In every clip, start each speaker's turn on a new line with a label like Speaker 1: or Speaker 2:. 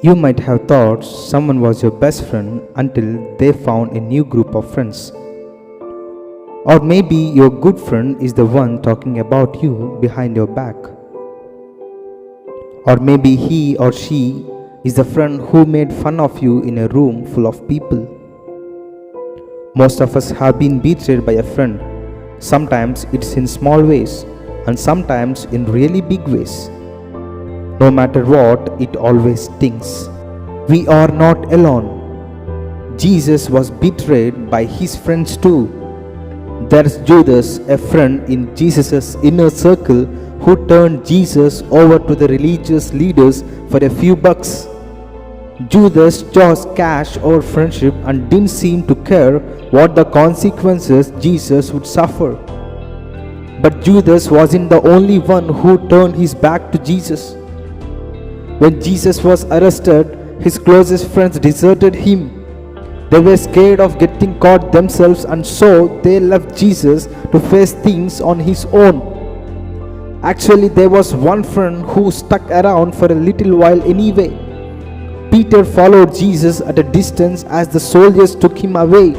Speaker 1: You might have thought someone was your best friend until they found a new group of friends. Or maybe your good friend is the one talking about you behind your back. Or maybe he or she is the friend who made fun of you in a room full of people. Most of us have been betrayed by a friend. Sometimes it's in small ways and sometimes in really big ways. No matter what, it always stings. We are not alone. Jesus was betrayed by his friends too. There's Judas, a friend in Jesus' inner circle, who turned Jesus over to the religious leaders for a few bucks. Judas chose cash over friendship and didn't seem to care what the consequences Jesus would suffer. But Judas wasn't the only one who turned his back to Jesus. When Jesus was arrested, his closest friends deserted him. They were scared of getting caught themselves, and so they left Jesus to face things on his own. Actually, there was one friend who stuck around for a little while anyway. Peter followed Jesus at a distance as the soldiers took him away.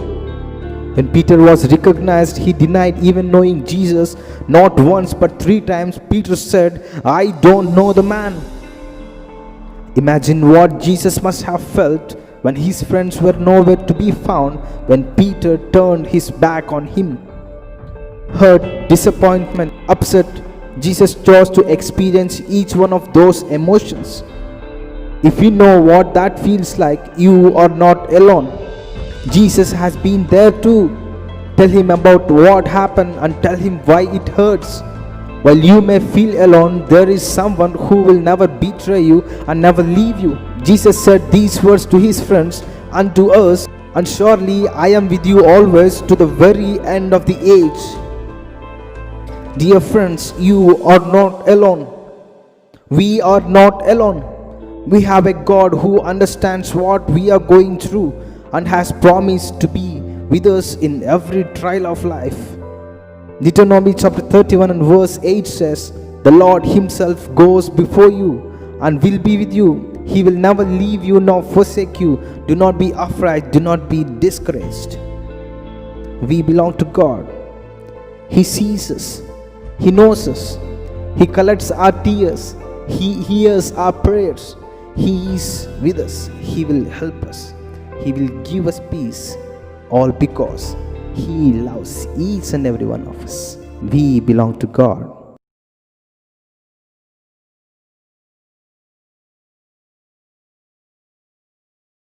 Speaker 1: When Peter was recognized, he denied even knowing Jesus. Not once but 3 times Peter said, "I don't know the man." Imagine what Jesus must have felt when his friends were nowhere to be found when Peter turned his back on him. Hurt, disappointment, upset, Jesus chose to experience each one of those emotions. If you know what that feels like, you are not alone. Jesus has been there too. Tell him about what happened and tell him why it hurts. While you may feel alone, there is someone who will never betray you and never leave you. Jesus said these words to his friends and to us, "And surely I am with you always to the very end of the age." Dear friends, you are not alone. We are not alone. We have a God who understands what we are going through and has promised to be with us in every trial of life. Deuteronomy chapter 31 and verse 8 says, "The Lord himself goes before you and will be with you. He will never leave you nor forsake you. Do not be afraid, do not be discouraged." We belong to God. He sees us. He knows us. He collects our tears. He hears our prayers. He is with us. He will help us. He will give us peace. All because He loves each and every one of us. We belong to God.